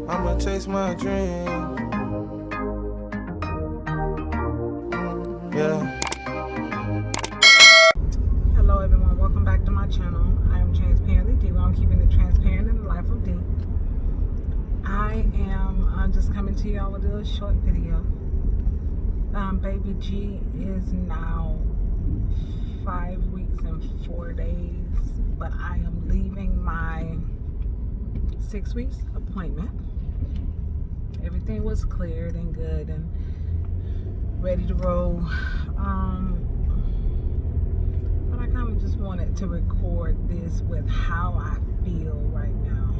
I'ma chase my dream. Yeah. Hello everyone, welcome back to my channel. I am Transparently D, where I'm keeping it transparent in the life of D. I am just coming to y'all with a short video. Baby G is now 5 weeks and 4 days, but I am leaving my 6 weeks appointment. Everything was cleared and good and ready to roll. But I kind of just wanted to record this with how I feel right now.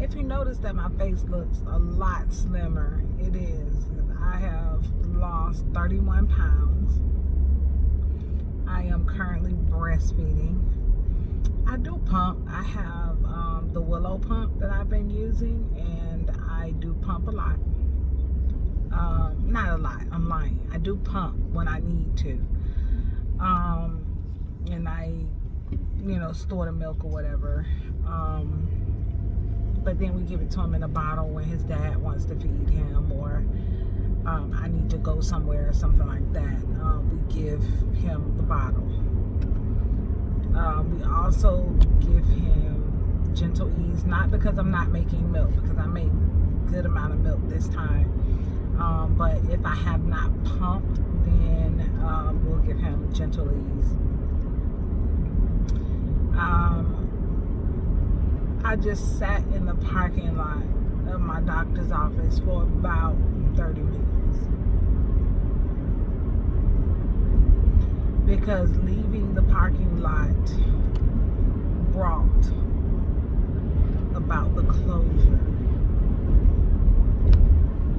If you notice that my face looks a lot slimmer, it is. I have lost 31 pounds. I am currently breastfeeding. I do pump. I have the Willow pump that I've been using, and I do pump a lot. Not a lot, I'm lying. I do pump when I need to. And I, store the milk or whatever. But then we give it to him in a bottle when his dad wants to feed him, or I need to go somewhere or something like that. We give him the bottle. We also give him Gentle Ease, not because I'm not making milk, because I make a good amount of milk this time. But if I have not pumped, then we'll give him Gentle Ease. I just sat in the parking lot of my doctor's office for about 30 minutes. Because leaving the parking lot brought about the closure.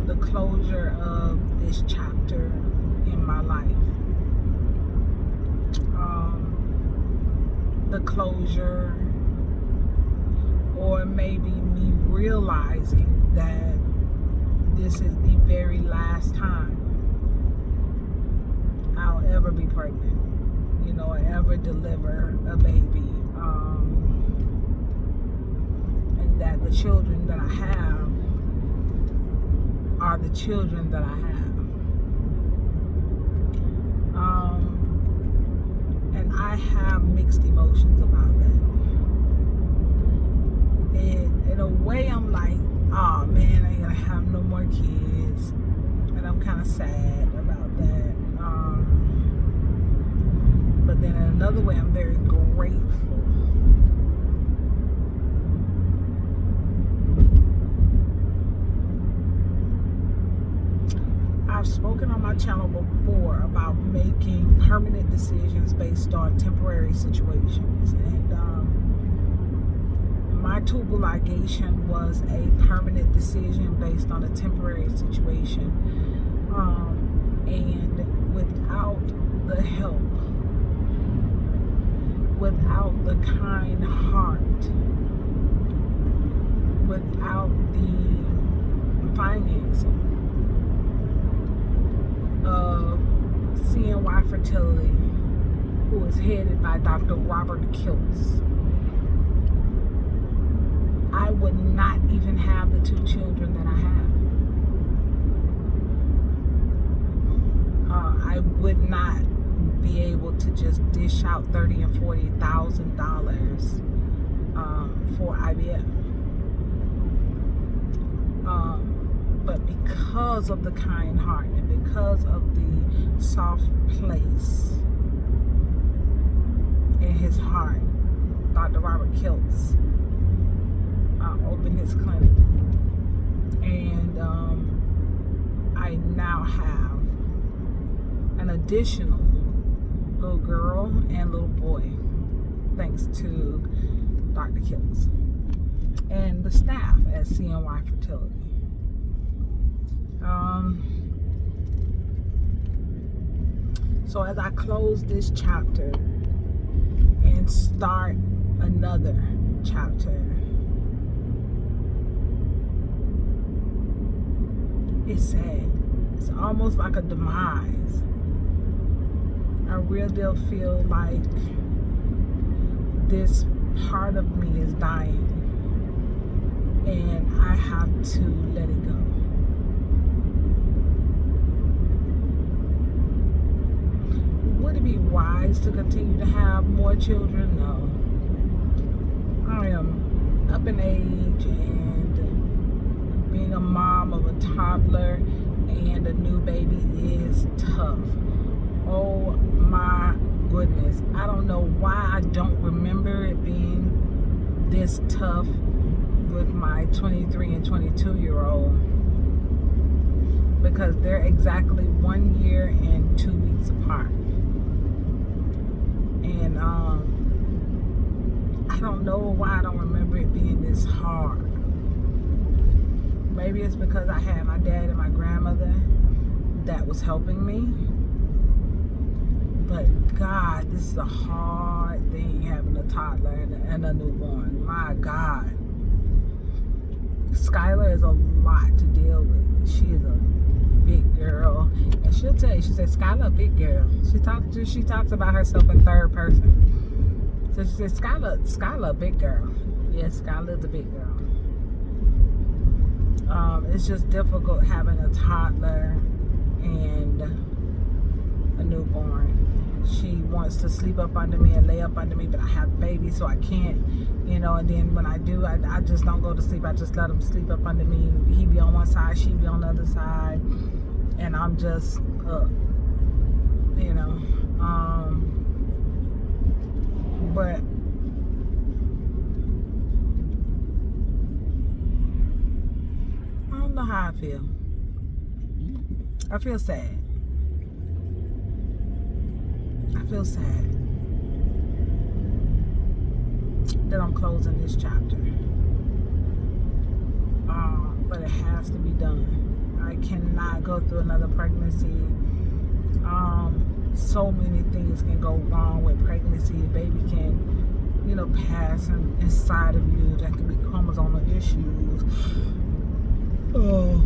The closure of this chapter in my life. The closure, or maybe me realizing that this is the very last time I'll ever be pregnant, or ever deliver a baby, and that the children that I have are the children that I have. And I have mixed emotions about that. And in a way, I'm like, oh man, I ain't gonna have no more kids. And I'm kind of sad about that. But then in another way, I'm very grateful. I've spoken on my channel before about making permanent decisions based on temporary situations, and my tubal ligation was a permanent decision based on a temporary situation, and without the help, without the kind heart, without the financing of CNY Fertility, who is headed by Dr. Robert Kiltz, I would not even have the 2 children that I have. I would not be able to just dish out $30,000 and $40,000 for IVF. But because of the kind heart and because of the soft place in his heart, Dr. Robert Kiltz opened his clinic, and I now have an additional little girl and little boy, thanks to Dr. Kiltz and the staff at CNY Fertility. So as I close this chapter and start another chapter, it's sad. It's almost like a demise. I really feel like this part of me is dying. and I have to let it go. Would it be wise to continue to have more children? No. I am up in age, and being a mom of a toddler and a new baby is tough. Oh my goodness. I don't know why I don't remember it being this tough with my 23 and 22-year-old, because they're exactly 1 year and 2 weeks apart. And I don't know why I don't remember it being this hard. Maybe it's because I had my dad and my grandmother that was helping me. But God, this is a hard thing, having a toddler and a newborn. My God. Skylar is a lot to deal with. She is a big girl. And she'll tell you, she said, Skylar a big girl. She talks about herself in third person. So she said, Skylar a big girl. Yes, Skylar's a big girl. It's just difficult having a toddler and a newborn. She wants to sleep up under me and lay up under me, but I have a baby, so I can't, and then when I do, I just don't go to sleep. I just let him sleep up under me. He be on one side, she be on the other side, and I'm just up, but I don't know how I feel. I feel sad. I feel sad that I'm closing this chapter. But it has to be done. I cannot go through another pregnancy. So many things can go wrong with pregnancy. The baby can, pass inside of you. That can be chromosomal issues. Oh,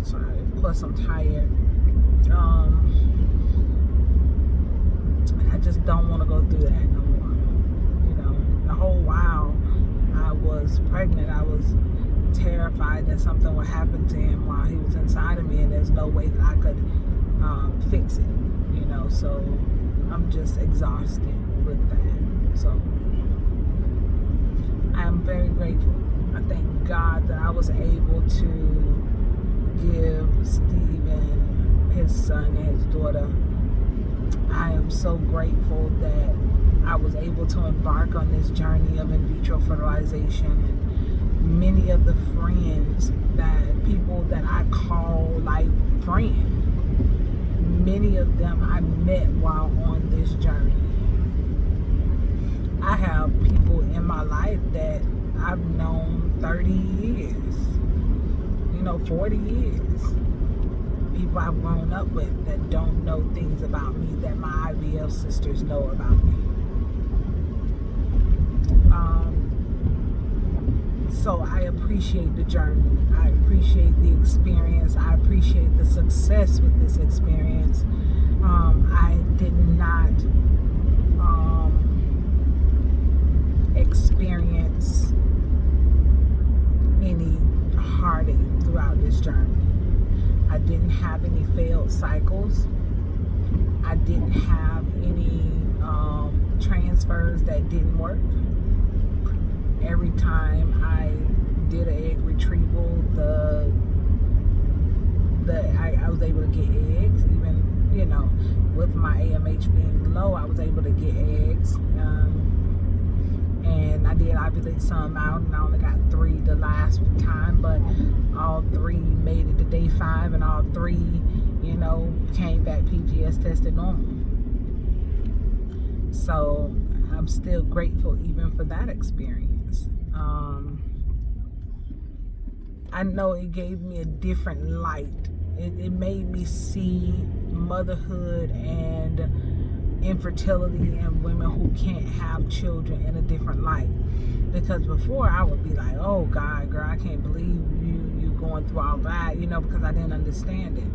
sorry. Plus, I'm tired. I just don't want to go through that no more. The whole while I was pregnant, I was terrified that something would happen to him while he was inside of me, and there's no way that I could fix it. So I'm just exhausted with that. So I'm very grateful. I thank God that I was able to give Steven, his son, and his daughter. I am so grateful that I was able to embark on this journey of in vitro fertilization. And many of the friends, people that I call like friends, many of them I met while on this journey. I have people in my life that I've known 30 years, 40 years. People I've grown up with that don't know things about me that my IVF sisters know about me. So I appreciate the journey. I appreciate the experience. I appreciate the success with this experience. I did not experience any heartache throughout this journey. I didn't have any failed cycles. I didn't have any transfers that didn't work. Every time I did an egg retrieval, I was able to get eggs. Even with my AMH being low, I was able to get eggs. And I did ovulate some out, and I only got 3 the last time, but all 3 made it to day 5, and all 3, came back PGS tested normal. So I'm still grateful even for that experience. I know it gave me a different light. It made me see motherhood and infertility and women who can't have children in a different light. Because before I would be like, oh God, girl, I can't believe you going through all that, because I didn't understand it.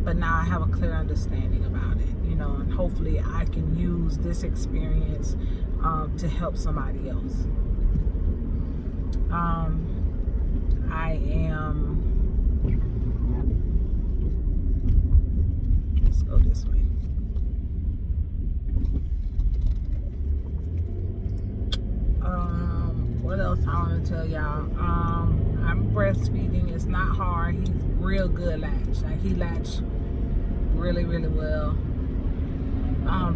But now I have a clear understanding about it, and hopefully I can use this experience to help somebody else. Let's go this way. What else I want to tell y'all? I'm breastfeeding. It's not hard. He's real good latch. Like, he latch really, really well.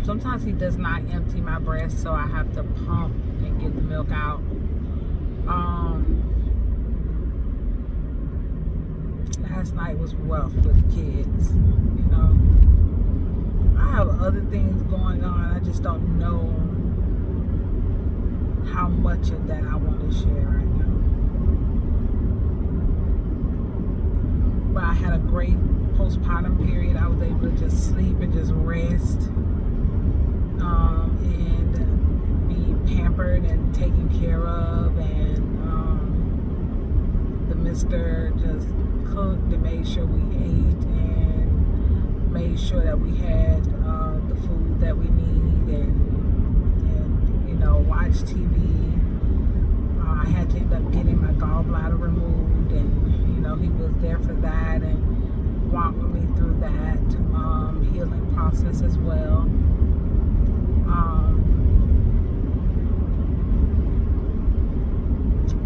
Sometimes he does not empty my breast, so I have to pump and get the milk out. Last night was rough with the kids. You know, I have other things going on. I just don't know how much of that I want to share right now. But I had a great postpartum period. I was able to just sleep and just rest, and be pampered and taken care of, and the mister just cooked and made sure we ate and made sure that we had the food that we need, and you know, watch TV. I had to end up getting my gallbladder removed, and you know, he was there for that and walking me through that healing process as well.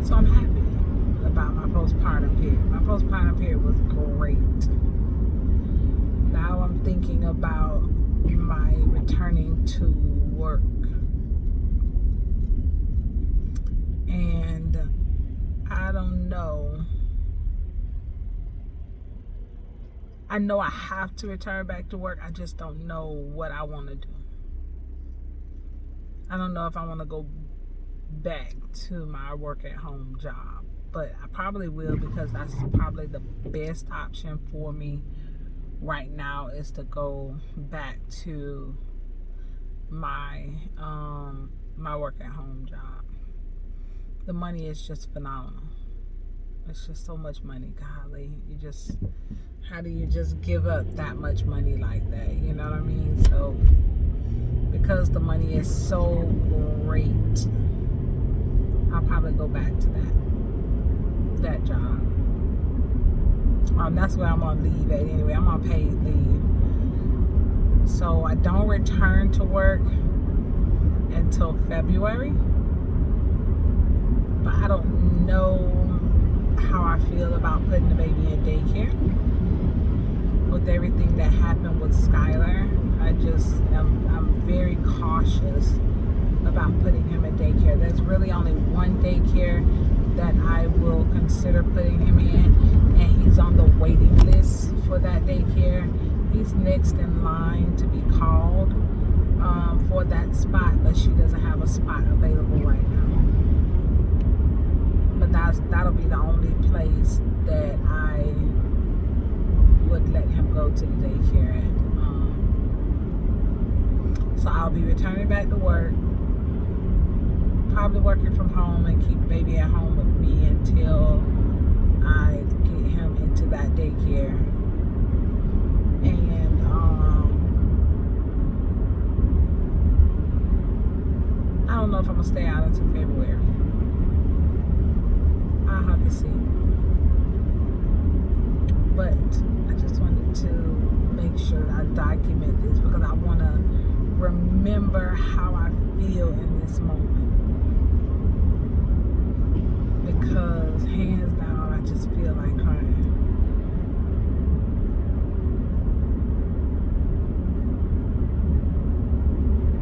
So I'm happy about my postpartum period. My postpartum period was great. Now I'm thinking about my returning to work. And I don't know. I know I have to return back to work. I just don't know what I want to do. I don't know if I want to go back to my work at home job, but I probably will, because that's probably the best option for me right now, is to go back to my my work at home job. The money is just phenomenal. It's just so much money. Golly, how do you just give up that much money like that? You know what I mean? So because the money is so great, I'll probably go back to that job. That's where I'm on leave at anyway. I'm on paid leave. So I don't return to work until February. But I don't know how I feel about putting the baby in daycare. With everything that happened with Skylar, I'm very cautious about putting him in daycare. There's really only one daycare that I will consider putting him in, and he's on the waiting list for that daycare. He's next in line to be called for that spot, but she doesn't have a spot available right now. But that'll be the only place that I would let him go to the daycare at. So I'll be returning back to work, probably working from home, and keep the baby at home with me until I get him into that daycare. And I don't know if I'm gonna stay out until February. I'll have to see. But I just wanted to make sure that I document this, because I want to remember how I feel in this moment. Because hands down, I just feel like crying.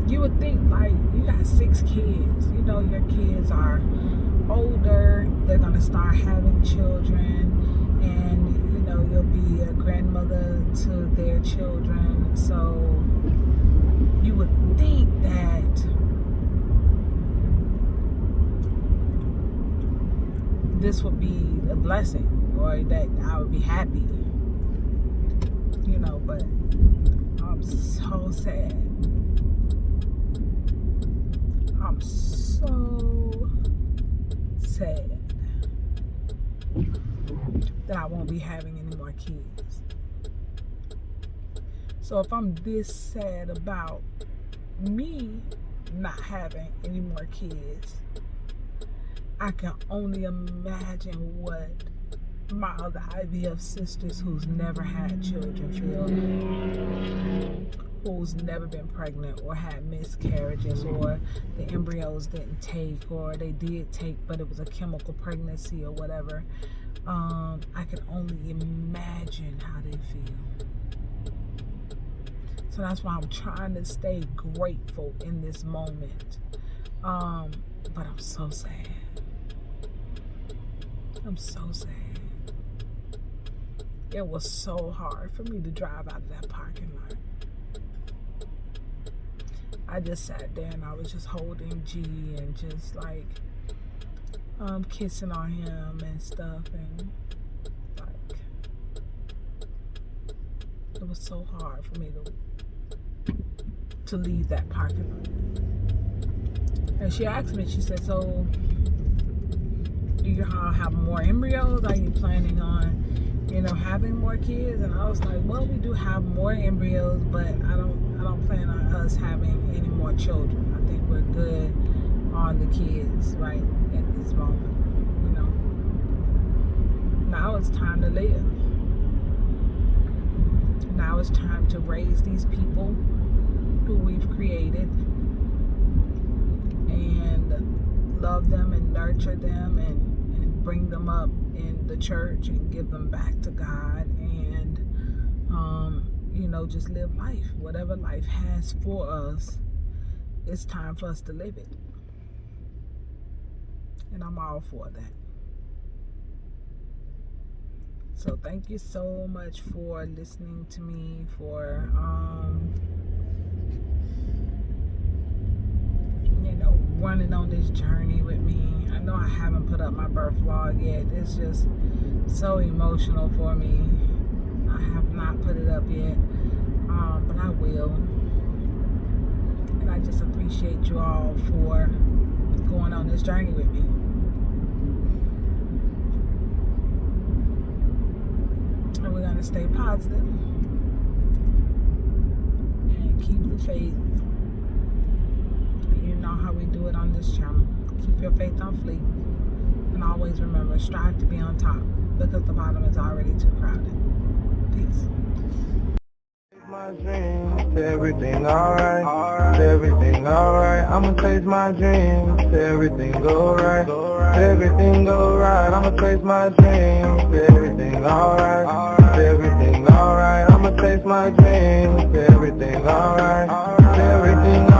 You would think, like, you got 6 kids. You know, your kids are older. They're going to start having children. And, you know, you'll be a grandmother to their children. So you would think that this would be a blessing, or that I would be happy, you know, but I'm so sad. I'm so sad that I won't be having any more kids. So if I'm this sad about me not having any more kids, I can only imagine what my other IVF sisters who's never had children feel like, who's never been pregnant or had miscarriages, or the embryos didn't take, or they did take but it was a chemical pregnancy or whatever. I can only imagine how they feel. So that's why I'm trying to stay grateful in this moment. But I'm so sad. I'm so sad. It was so hard for me to drive out of that parking lot. I just sat there and I was just holding G and just like kissing on him and stuff, and like it was so hard for me to leave that parking lot. And she asked me, she said, so do you have more embryos? Are you planning on, having more kids? And I was like, well, we do have more embryos, but I don't plan on us having any more children. I think we're good on the kids right at this moment. Now it's time to live. Now it's time to raise these people who we've created and love them and nurture them and bring them up in the church and give them back to God, and just live life. Whatever life has for us, it's time for us to live it. And I'm all for that. So thank you so much for listening to me, for running on this journey with me. I know I haven't put up my birth vlog yet. It's just so emotional for me. I have not put it up yet, but I will. And I just appreciate you all for going on this journey with me. And we're gonna stay positive and keep the faith. You know how we do it on this channel. Keep your faith on fleek. And always remember, strive to be on top, because the bottom is already too crowded. Peace. My dreams, everything alright, everything alright. I'ma chase my dreams, everything go right, everything go right. I'ma chase my dreams, everything alright, everything alright. I'ma chase my dreams, everything alright, everything